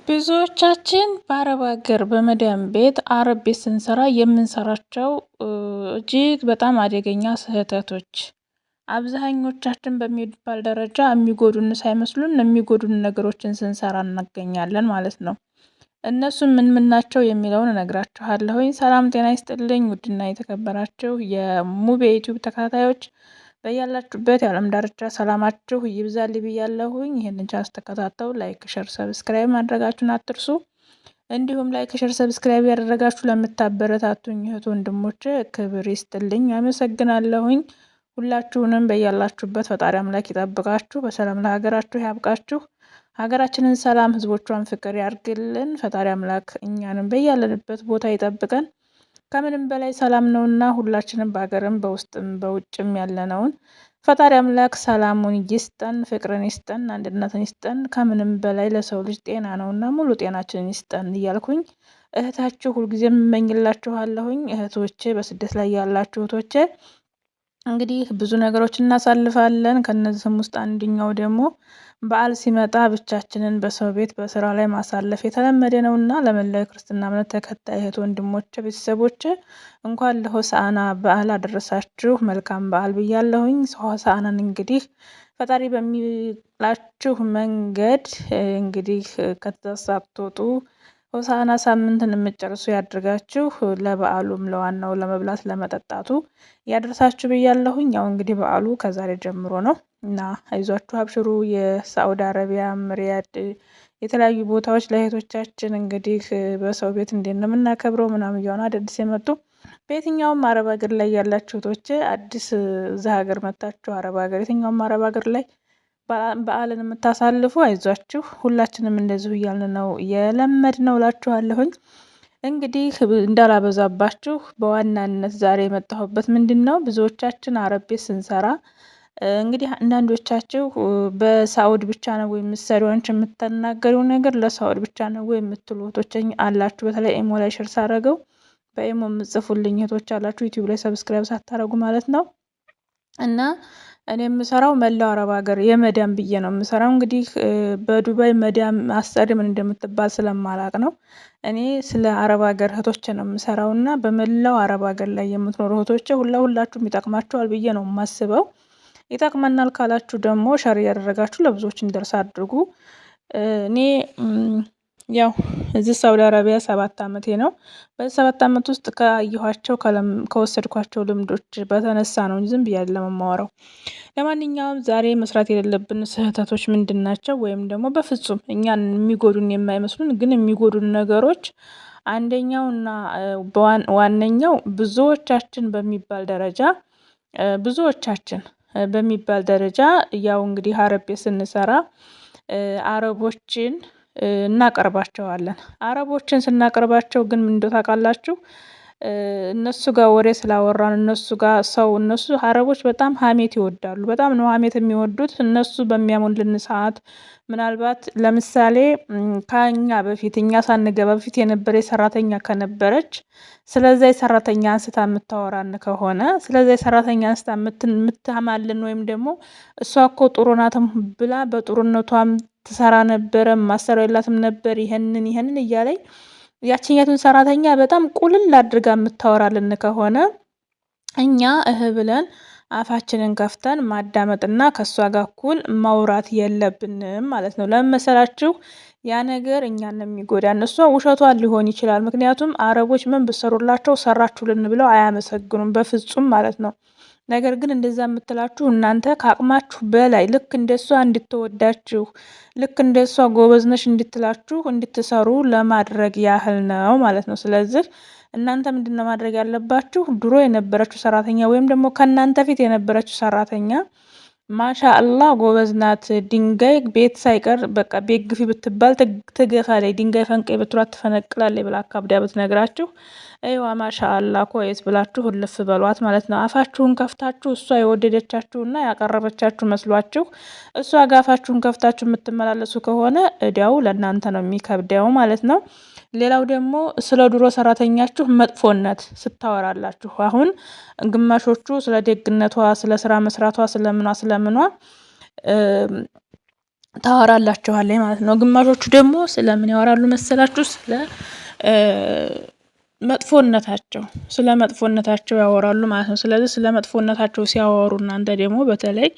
ብዙዎቻችን በአረብ ሀገር በመዳም ቤት አረብ ቤት ስንሰራ የምንሰራቸው እጅግ በጣም አደገኛ ስህተቶች አብዛኞቻችን በሚባል ደረጃ የሚጎዱን ሳይመስሉን የሚጎዱን ነገሮችን ስንሰራ እናገኛለን ማለት ነው። እነሱም ምን ናቸው የሚለውን እነግራችኋለሁኝ። ሰላም ጤና ይስጥልኝ ውድና የተከበራችሁ የሙቤ ዩቲዩብ ተከታታዮች በያላችሁበት የዓለም ዳርቻ ሰላማችሁ ይብዛል ብያለሁኝ። ይህንን ቻንስ ተከታተሉ፣ ላይክ፣ ሸር፣ ሰብስክራይብ ማድረጋችሁን አትርሱ። እንዲሁም ላይክ፣ ሸር፣ ሰብስክራይብ ያደረጋችሁ ለምታበረታቱኝ እህት ወንድሞች ክብር ይስጥልኝ፣ አመሰግናለሁኝ። ሁላችሁንም በያላችሁበት ፈጣሪ አምላክ ይጠብቃችሁ፣ በሰላም ለሀገራችሁ ያብቃችሁ። ሀገራችንን ሰላም፣ ህዝቦቿን ፍቅር ያርግልን። ፈጣሪ አምላክ እኛንም በያለንበት ቦታ ይጠብቀን። ከምንም በላይ ሰላም ነውና ሁላችንም በሀገርም በውስጥም በውጭም ያለነውን ፈጣሪ አምላክ ሰላሙን ይስጠን፣ ፍቅርን ይስጠን፣ አንድነትን ይስጠን። ከምንም በላይ ለሰው ልጅ ጤና ነውና ሙሉ ጤናችንን ይስጠን እያልኩኝ እህታችሁ ሁልጊዜም እመኝላችኋለሁኝ። እህቶቼ፣ በስደት ላይ ያላችሁ እህቶቼ እንግዲህ ብዙ ነገሮች እናሳልፋለን። ከነዚህም ውስጥ አንደኛው ደግሞ በዓል ሲመጣ ብቻችንን በሰው ቤት በስራ ላይ ማሳለፍ የተለመደ ነውና ለመላው ክርስትና እምነት ተከታይ እህት ወንድሞቼ፣ ቤተሰቦቼ እንኳን ለሆሳዕና በዓል አደረሳችሁ። መልካም በዓል ብያለሁኝ። ሆሳዕናን እንግዲህ ፈጣሪ በሚላችሁ መንገድ እንግዲህ ከተሳክቶጡ ሆሳዕና ሳምንትን የምትጨርሱ ያድርጋችሁ። ለበዓሉም ለዋናው ለመብላት ለመጠጣቱ ያደርሳችሁ ብያለሁኝ። ያው እንግዲህ በዓሉ ከዛሬ ጀምሮ ነው እና አይዟችሁ አብሽሩ። የሳዑዲ አረቢያ ሪያድ የተለያዩ ቦታዎች ለእህቶቻችን እንግዲህ በሰው ቤት እንዴት ነው የምናከብረው ምናምን እያሆነ አዳዲስ የመጡ በየትኛውም አረብ ሀገር ላይ ያላችሁ እህቶቼ አዲስ እዛ ሀገር መታችሁ አረብ ሀገር የትኛውም አረብ ሀገር ላይ በዓልን የምታሳልፉ አይዟችሁ፣ ሁላችንም እንደዚሁ እያልን ነው የለመድነው እላችኋለሁኝ። እንግዲህ እንዳላበዛባችሁ በዋናነት ዛሬ የመጣሁበት ምንድን ነው፣ ብዙዎቻችን አረብ ቤት ስንሰራ እንግዲህ አንዳንዶቻችሁ በሳዑድ ብቻ ነው ወይ የምትሰሪው አንቺ የምትናገሪው ነገር ለሳዑድ ብቻ ነው ወይ የምትሉ እህቶች አላችሁ። በተለይ ኢሞ ላይ ሸር ሳረገው በኢሞ የምጽፉልኝ እህቶች አላችሁ፣ ዩቲዩብ ላይ ሰብስክራይብ ሳታረጉ ማለት ነው። እና እኔ የምሰራው መላው አረብ ሀገር የመዳም ብዬ ነው የምሰራው። እንግዲህ በዱባይ መዳም አሰሪ ምን እንደምትባል ስለማላቅ ነው እኔ ስለ አረብ ሀገር እህቶች ነው የምሰራው። እና በመላው አረብ ሀገር ላይ የምትኖሩ እህቶች ሁላችሁም ይጠቅማችኋል ብዬ ነው የማስበው። ይጠቅመናል ካላችሁ ደግሞ ሸር እያደረጋችሁ ለብዙዎች እንዲደርስ አድርጉ። እኔ ያው እዚህ ሳውዲ አረቢያ 7 ዓመቴ ነው። በዚህ 7 ዓመት ውስጥ ካየኋቸው ከወሰድኳቸው ልምዶች በተነሳ ነው እንጂ ዝም ብዬ አይደለም የማወራው። ለማንኛውም ዛሬ መስራት የሌለብን ስህተቶች ምንድን ናቸው? ወይም ደግሞ በፍጹም እኛን የሚጎዱን የማይመስሉን ግን የሚጎዱን ነገሮች አንደኛውና ዋነኛው ብዙዎቻችን በሚባል ደረጃ ያው እንግዲህ አረብ ቤት ስንሰራ አረቦችን እናቀርባቸዋለን። አረቦችን ስናቀርባቸው ግን ምን እንደው ታውቃላችሁ፣ እነሱ ጋር ወሬ ስላወራን እነሱ አረቦች በጣም ሀሜት ይወዳሉ። በጣም ነው ሀሜት የሚወዱት። እነሱ በሚያሙልን ሰዓት ምናልባት ለምሳሌ ከኛ በፊት እኛ ሳንገባ በፊት የነበረ ሰራተኛ ከነበረች ስለዛ የሰራተኛ አንስታ የምታወራን ከሆነ ስለዛ የሰራተኛ አንስታ የምታማልን ወይም ደግሞ እሷ እኮ ጥሩ ናትም ብላ በጥሩነቷም ትሰራ ነበረ፣ ማሰሪያ የላትም ነበር ይሄንን እያለኝ ያቺኛቱን ሰራተኛ በጣም ቁልል አድርጋ የምታወራልን ከሆነ እኛ ብለን አፋችንን ከፍተን ማዳመጥና ከሷ ጋር እኩል ማውራት የለብንም ማለት ነው። ለምን መሰላችሁ? ያ ነገር እኛን ነው የሚጎዳን። እሷ ውሸቷን ሊሆን ይችላል። ምክንያቱም አረቦች ምን ብሰሩላቸው ሰራችሁልን ብለው አያመሰግኑም በፍጹም ማለት ነው። ነገር ግን እንደዛ የምትላችሁ እናንተ ከአቅማችሁ በላይ ልክ እንደሷ እንድትወዳችሁ ልክ እንደሷ ጎበዝነሽ እንድትላችሁ እንድትሰሩ ለማድረግ ያህል ነው ማለት ነው። ስለዚህ እናንተ ምንድነው ማድረግ ያለባችሁ? ድሮ የነበረችው ሰራተኛ ወይም ደግሞ ከእናንተ ፊት የነበረችው ሰራተኛ ማሻአላህ ጎበዝ ናት፣ ድንጋይ ቤት ሳይቀር በቃ ቤት ግፊ ብትባል ትገፋለች፣ ድንጋይ ፈንቀይ ብትሏት ትፈነቅላለች ብላ አካብዳ ብትነግራችሁ አይዋ ማሻአላህ ኮይስ ብላችሁ እልፍ በሏት ማለት ነው። አፋችሁን ከፍታችሁ እሷ የወደደቻችሁና ያቀረበቻችሁ መስሏችሁ እሷ ጋር አፋችሁን ከፍታችሁ የምትመላለሱ ከሆነ እዳው ለእናንተ ነው የሚከብደው ማለት ነው። ሌላው ደግሞ ስለ ድሮ ሰራተኛችሁ መጥፎነት ስታወራላችሁ፣ አሁን ግማሾቹ ስለ ደግነቷ፣ ስለ ስራ መስራቷ፣ ስለምኗ ታወራላችኋለች ማለት ነው። ግማሾቹ ደግሞ ስለምን ያወራሉ መሰላችሁ? ስለ መጥፎነታቸው ያወራሉ ማለት ነው። ስለዚህ ስለ መጥፎነታቸው ሲያወሩ እናንተ ደግሞ በተለይ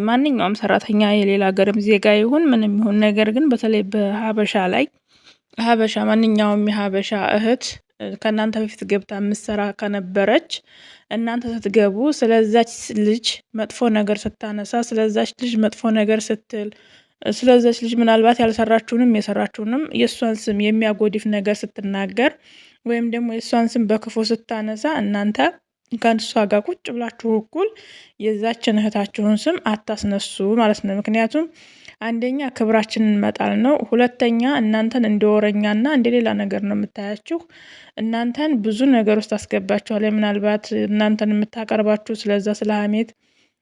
ማንኛውም ሰራተኛ የሌላ ሀገርም ዜጋ ይሁን ምንም ይሁን ነገር ግን በተለይ በሀበሻ ላይ ማንኛውም የሀበሻ እህት ከእናንተ በፊት ገብታ የምትሰራ ከነበረች እናንተ ስትገቡ ስለዛች ልጅ መጥፎ ነገር ስታነሳ፣ ስለዛች ልጅ መጥፎ ነገር ስትል፣ ስለዛች ልጅ ምናልባት ያልሰራችሁንም የሰራችሁንም የእሷን ስም የሚያጎድፍ ነገር ስትናገር ወይም ደግሞ የእሷን ስም በክፉ ስታነሳ እናንተ ከእሷ ጋር ቁጭ ብላችሁ እኩል የዛችን እህታችሁን ስም አታስነሱ ማለት ነው። ምክንያቱም አንደኛ ክብራችንን መጣል ነው። ሁለተኛ እናንተን እንደ ወረኛና እንደ ሌላ ነገር ነው የምታያችሁ። እናንተን ብዙ ነገር ውስጥ አስገባችኋል። ምናልባት እናንተን የምታቀርባችሁ ስለዛ ስለ ሀሜት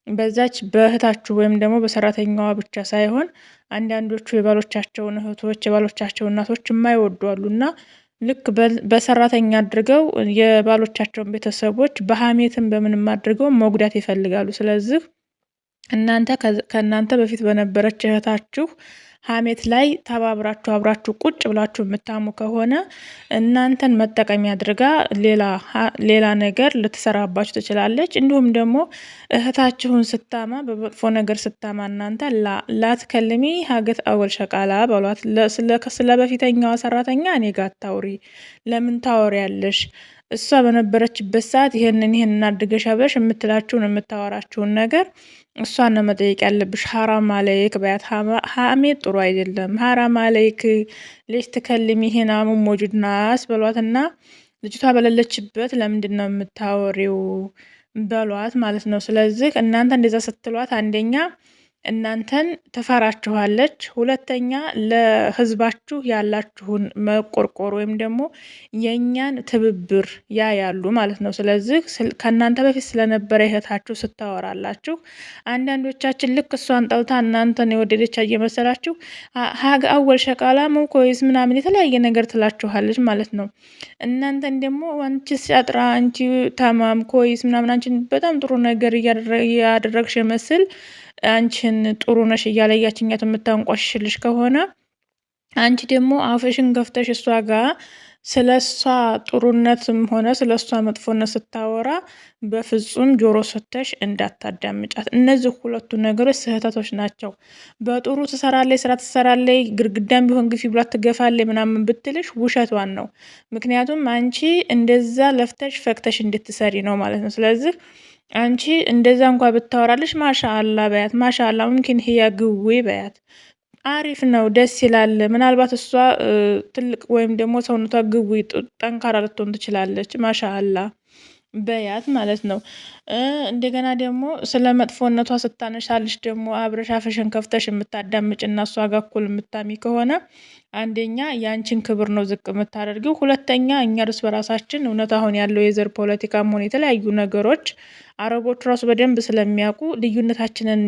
በዛች በእህታችሁ ወይም ደግሞ በሰራተኛዋ ብቻ ሳይሆን አንዳንዶቹ የባሎቻቸውን እህቶች የባሎቻቸውን እናቶች የማይወዱ አሉና ልክ በሰራተኛ አድርገው የባሎቻቸውን ቤተሰቦች በሀሜትም በምንም አድርገው መጉዳት ይፈልጋሉ። ስለዚህ እናንተ ከእናንተ በፊት በነበረች እህታችሁ ሀሜት ላይ ተባብራችሁ አብራችሁ ቁጭ ብላችሁ የምታሙ ከሆነ እናንተን መጠቀሚያ አድርጋ ሌላ ነገር ልትሰራባችሁ ትችላለች። እንዲሁም ደግሞ እህታችሁን ስታማ በመጥፎ ነገር ስታማ እናንተ ላትከልሚ ሀገት አወል ሸቃላ በሏት። ስለ በፊተኛዋ ሰራተኛ እኔ ጋ አታውሪ፣ ለምን ታወሪያለሽ? እሷ በነበረችበት ሰዓት ይሄንን አድርገሽ አብረሽ የምትላችሁን የምታወራችሁን ነገር እሷን ነው መጠየቅ ያለብሽ። ሀራም አለይክ በያት። ሀሜት ጥሩ አይደለም። ሀራም አለይክ ልጅ ትከልሚ ይሄን አሙም ሞጁድ ናስ በሏትና ልጅቷ በሌለችበት ለምንድን ነው የምታወሪው በሏት ማለት ነው። ስለዚህ እናንተ እንደዛ ስትሏት አንደኛ እናንተን ትፈራችኋለች፣ ሁለተኛ ለህዝባችሁ ያላችሁን መቆርቆር ወይም ደግሞ የእኛን ትብብር ያያሉ ማለት ነው። ስለዚህ ከእናንተ በፊት ስለነበረ እህታችሁ ስታወራላችሁ አንዳንዶቻችን ልክ እሷን ጠልታ እናንተን የወደደች እየመሰላችሁ ሀገ አወል ሸቃላ ሙኮይስ ምናምን የተለያየ ነገር ትላችኋለች ማለት ነው። እናንተን ደግሞ አንቺ ሲያጥራ አንቺ ታማም ኮይስ ምናምን አንቺን በጣም ጥሩ ነገር እያደረግሽ መስል አንቺን ጥሩ ነሽ እያለ ያችኛት የምታንቋሽልሽ ከሆነ አንቺ ደግሞ አፍሽን ገፍተሽ እሷ ጋር ስለ እሷ ጥሩነትም ሆነ ስለ እሷ መጥፎነት ስታወራ በፍጹም ጆሮ ሰተሽ እንዳታዳምጫት። እነዚህ ሁለቱ ነገሮች ስህተቶች ናቸው። በጥሩ ትሰራለች፣ ስራ ትሰራለች፣ ግርግዳም ቢሆን ግፊ ብላት ትገፋለች ምናምን ብትልሽ ውሸቷን ነው። ምክንያቱም አንቺ እንደዛ ለፍተሽ ፈክተሽ እንድትሰሪ ነው ማለት ነው። ስለዚህ አንቺ እንደዛ እንኳ ብታወራለሽ ማሻአላ በያት። ማሻአላ ሙምኪን ህያ ግዌ በያት። አሪፍ ነው፣ ደስ ይላል። ምናልባት እሷ ትልቅ ወይም ደግሞ ሰውነቷ ግዊ ጠንካራ ልትሆን ትችላለች። ማሻአላ በያት ማለት ነው። እንደገና ደግሞ ስለ መጥፎነቷ ስታነሻልሽ ደግሞ አብረሽ አፍሽን ከፍተሽ የምታዳምጭ እና እሷ ጋር እኩል የምታሚ ከሆነ አንደኛ የአንቺን ክብር ነው ዝቅ የምታደርጊው፣ ሁለተኛ እኛ እርስ በራሳችን እውነት አሁን ያለው የዘር ፖለቲካም ሆነ የተለያዩ ነገሮች አረቦቹ ራሱ በደንብ ስለሚያውቁ ልዩነታችንን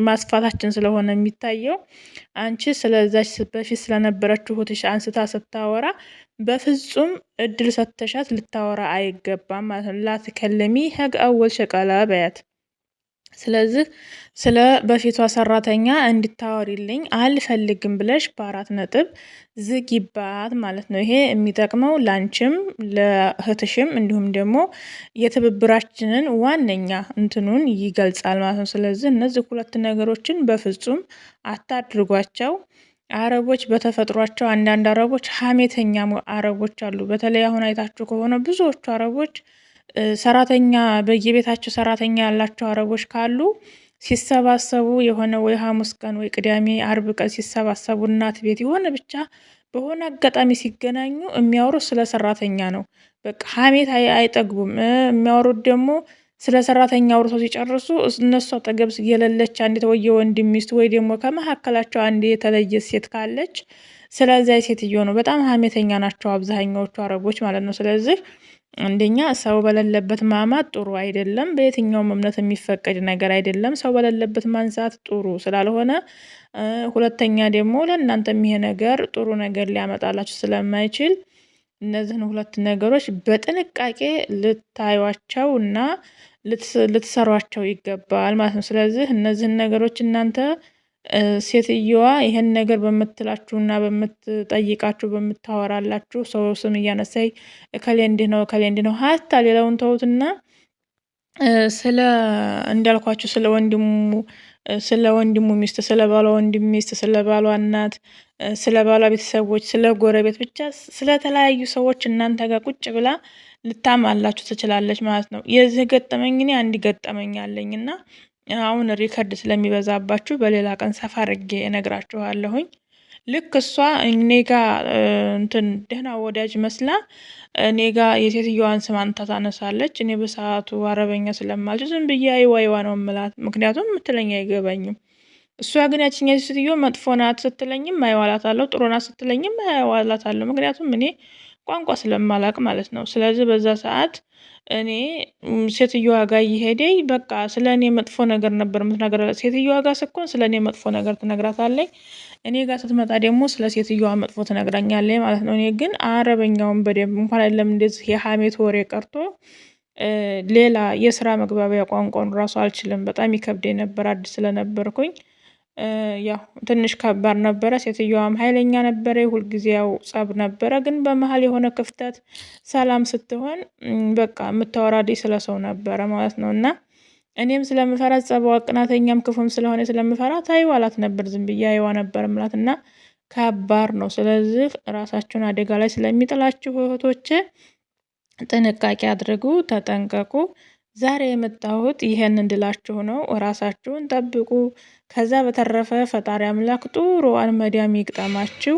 ማስፋታችን ስለሆነ የሚታየው አንቺ ስለዛች በፊት ስለነበረችው እህትሽ አንስታ ስታወራ በፍጹም እድል ሰተሻት ልታወራ አይገባም ማለት ነው። ላትከለሚ ሀግ አወል ሸቃላ በያት። ስለዚህ ስለ በፊቷ ሰራተኛ እንድታወሪልኝ አልፈልግም ብለሽ በ4 ነጥብ ዝጊባት ማለት ነው። ይሄ የሚጠቅመው ላንቺም ለእህትሽም እንዲሁም ደግሞ የትብብራችንን ዋነኛ እንትኑን ይገልጻል ማለት ነው። ስለዚህ እነዚህ 2 ነገሮችን በፍጹም አታድርጓቸው። አረቦች በተፈጥሯቸው አንዳንድ አረቦች ሀሜተኛ አረቦች አሉ። በተለይ አሁን አይታችሁ ከሆነ ብዙዎቹ አረቦች ሰራተኛ በየቤታቸው ሰራተኛ ያላቸው አረቦች ካሉ ሲሰባሰቡ የሆነ ወይ ሐሙስ ቀን ወይ ቅዳሜ አርብ ቀን ሲሰባሰቡ እናት ቤት የሆነ ብቻ በሆነ አጋጣሚ ሲገናኙ የሚያወሩት ስለ ሰራተኛ ነው። በቃ ሀሜት አይጠግቡም። የሚያወሩት ደግሞ ስለ ሰራተኛ አውርተው ሲጨርሱ እነሱ አጠገብ የሌለች አንዲት ወይ የወንድም ሚስት ወይ ደግሞ ከመካከላቸው አንድ የተለየ ሴት ካለች ስለዚያ ሴትዮ ነው። በጣም ሀሜተኛ ናቸው አብዛኛዎቹ አረቦች ማለት ነው። ስለዚህ አንደኛ ሰው በሌለበት ማማት ጥሩ አይደለም። በየትኛውም እምነት የሚፈቀድ ነገር አይደለም። ሰው በሌለበት ማንሳት ጥሩ ስላልሆነ፣ ሁለተኛ ደግሞ ለእናንተም ይሄ ነገር ጥሩ ነገር ሊያመጣላችሁ ስለማይችል እነዚህን 2 ነገሮች በጥንቃቄ ልታዩዋቸው እና ልትሰሯቸው ይገባል ማለት ነው። ስለዚህ እነዚህን ነገሮች እናንተ ሴትየዋ ይሄን ነገር በምትላችሁና በምትጠይቃችሁ በምታወራላችሁ ሰው ስም እያነሳይ እከሌ እንዲህ ነው እከሌ እንዲህ ነው ሀታ ሌላውን ተውትና ስለ እንዳልኳችሁ ስለ ወንድሙ ሚስት ስለ ባሏ ወንድም ሚስት ስለ ባሏ እናት ስለ ባሏ ቤተሰቦች ስለ ጎረቤት ብቻ ስለተለያዩ ሰዎች እናንተ ጋር ቁጭ ብላ ልታማላችሁ ትችላለች ማለት ነው። የዚህ ገጠመኝ እኔ አንድ ገጠመኝ አለኝ እና አሁን ሪከርድ ስለሚበዛባችሁ በሌላ ቀን ሰፋ አድርጌ እነግራችኋለሁኝ። ልክ እሷ እኔ ጋ እንትን ደህና ወዳጅ መስላ እኔ ጋ የሴትዮዋን ስም አንስታ ታነሳለች። እኔ በሰዓቱ አረበኛ ስለማልችል ዝም ብዬ አይዋ አይዋ ነው የምላት፣ ምክንያቱም የምትለኝ አይገባኝም። እሷ ግን ያችኛ ሴትዮ መጥፎ ናት ስትለኝም አይዋላታለሁ፣ ጥሩ ናት ስትለኝም አይዋላታለሁ፣ ምክንያቱም እኔ ቋንቋ ስለማላቅ ማለት ነው። ስለዚህ በዛ ሰዓት እኔ ሴትዮዋ ጋር እየሄደኝ በቃ ስለ እኔ መጥፎ ነገር ነበር የምትነግራት። ሴትዮዋ ጋር ስኮን ስለ እኔ መጥፎ ነገር ትነግራታለች፣ እኔ ጋር ስትመጣ ደግሞ ስለ ሴትዮዋ መጥፎ ትነግረኛለች ማለት ነው። እኔ ግን አረበኛውን በደንብ እንኳን አይደለም እንደዚህ የሀሜት ወሬ ቀርቶ ሌላ የስራ መግባቢያ ቋንቋውን ራሱ አልችልም። በጣም ይከብደኝ ነበር አዲስ ስለነበርኩኝ። ያው ትንሽ ከባድ ነበረ። ሴትዮዋም ኃይለኛ ነበረ። ሁልጊዜ ያው ጸብ ነበረ፣ ግን በመሀል የሆነ ክፍተት ሰላም ስትሆን በቃ የምታወራልኝ ስለ ሰው ነበረ ማለት ነው። እና እኔም ስለምፈራት ጸባዋ ቅናተኛም ክፉም ስለሆነ ስለምፈራት አይዋላት ነበር፣ ዝም ብዬ አይዋ ነበር ምላት እና ከባድ ነው። ስለዚህ ራሳችሁን አደጋ ላይ ስለሚጥላችሁ እህቶቼ ጥንቃቄ አድርጉ፣ ተጠንቀቁ። ዛሬ የመጣሁት ይሄን እንድላችሁ ነው። ራሳችሁን ጠብቁ። ከዛ በተረፈ ፈጣሪ አምላክ ጥሩዋን መዳም ይግጠማችሁ።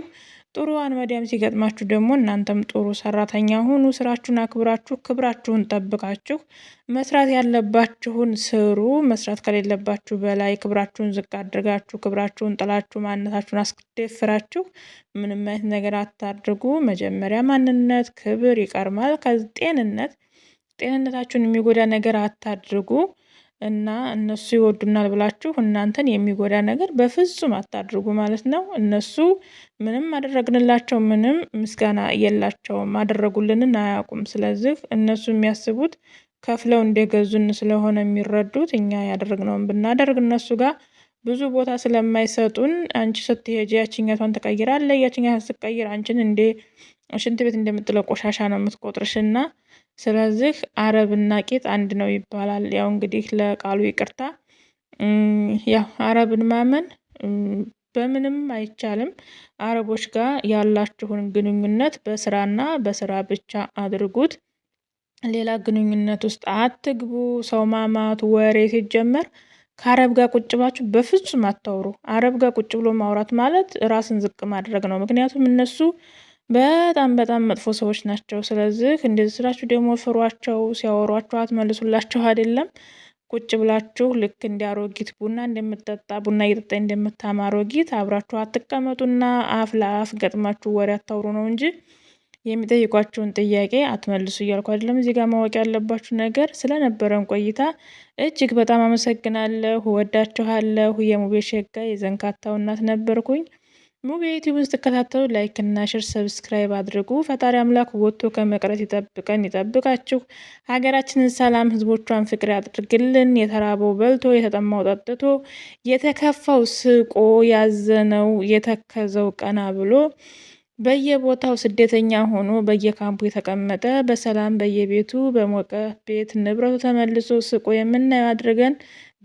ጥሩዋን መዳም ሲገጥማችሁ ደግሞ እናንተም ጥሩ ሰራተኛ ሁኑ። ስራችሁን አክብራችሁ ክብራችሁን ጠብቃችሁ መስራት ያለባችሁን ስሩ። መስራት ከሌለባችሁ በላይ ክብራችሁን ዝቅ አድርጋችሁ ክብራችሁን ጥላችሁ ማንነታችሁን አስደፍራችሁ ምንም አይነት ነገር አታድርጉ። መጀመሪያ ማንነት ክብር ይቀርማል። ጤንነታችሁን የሚጎዳ ነገር አታድርጉ እና እነሱ ይወዱናል ብላችሁ እናንተን የሚጎዳ ነገር በፍጹም አታድርጉ ማለት ነው። እነሱ ምንም አደረግንላቸው ምንም ምስጋና የላቸውም፣ አደረጉልንን አያውቁም። ስለዚህ እነሱ የሚያስቡት ከፍለው እንደገዙን ስለሆነ የሚረዱት እኛ ያደረግነውን ብናደርግ እነሱ ጋር ብዙ ቦታ ስለማይሰጡን አንቺ ስትሄጂ ያችኛቷን ትቀይራለች፣ ያችኛቷን ስትቀይር አንቺን እንደ ሽንት ቤት እንደምጥለው ቆሻሻ ነው የምትቆጥርሽና ስለዚህ አረብና ቂጥ አንድ ነው ይባላል። ያው እንግዲህ ለቃሉ ይቅርታ። ያው አረብን ማመን በምንም አይቻልም። አረቦች ጋር ያላችሁን ግንኙነት በስራና በስራ ብቻ አድርጉት። ሌላ ግንኙነት ውስጥ አትግቡ። ሰው ማማት ወሬ ሲጀመር ከአረብ ጋር ቁጭ ብላችሁ በፍጹም አታውሩ። አረብ ጋር ቁጭ ብሎ ማውራት ማለት ራስን ዝቅ ማድረግ ነው። ምክንያቱም እነሱ በጣም በጣም መጥፎ ሰዎች ናቸው። ስለዚህ እንደዚህ ስላችሁ ደግሞ ፍሯቸው፣ ሲያወሯችሁ አትመልሱላቸው አይደለም። ቁጭ ብላችሁ ልክ እንደ አሮጊት ቡና እንደምትጠጣ ቡና እየጠጣ እንደምታማ አሮጊት አብራችሁ አትቀመጡና አፍ ለአፍ ገጥማችሁ ወሬ አታውሩ ነው እንጂ የሚጠይቋችሁን ጥያቄ አትመልሱ እያልኩ አይደለም። እዚህ ጋር ማወቅ ያለባችሁ ነገር ስለነበረን ቆይታ እጅግ በጣም አመሰግናለሁ። ወዳችኋለሁ። የሙቤ ሸጋ የዘንካታው እናት ነበርኩኝ። ሙቤ ዩቲዩብን ስትከታተሉ ላይክ እና ሼር ሰብስክራይብ አድርጉ። ፈጣሪ አምላክ ወጥቶ ከመቅረት ይጠብቀን ይጠብቃችሁ። ሀገራችንን ሰላም፣ ህዝቦቿን ፍቅር ያድርግልን። የተራበው በልቶ የተጠማው ጠጥቶ የተከፋው ስቆ ያዘነው የተከዘው ቀና ብሎ በየቦታው ስደተኛ ሆኖ በየካምፑ የተቀመጠ በሰላም በየቤቱ በሞቀ ቤት ንብረቱ ተመልሶ ስቆ የምናየው አድርገን።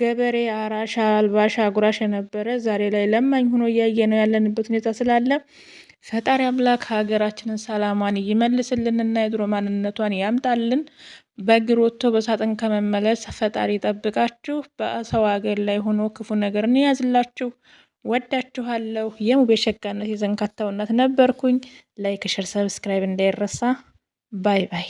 ገበሬ አራሽ አልባሽ አጉራሽ የነበረ ዛሬ ላይ ለማኝ ሆኖ እያየ ነው ያለንበት ሁኔታ ስላለ ፈጣሪ አምላክ ሀገራችንን ሰላሟን ይመልስልንና የድሮ ማንነቷን ያምጣልን። በእግር ወጥቶ በሳጥን ከመመለስ ፈጣሪ ይጠብቃችሁ። በሰው ሀገር ላይ ሆኖ ክፉ ነገር እንያዝላችሁ። ወዳችኋለሁ። የሙቤ ሸጋነት የዘንካታው እናት ነበርኩኝ። ላይክ ሸር ሰብስክራይብ እንዳይረሳ። ባይ ባይ።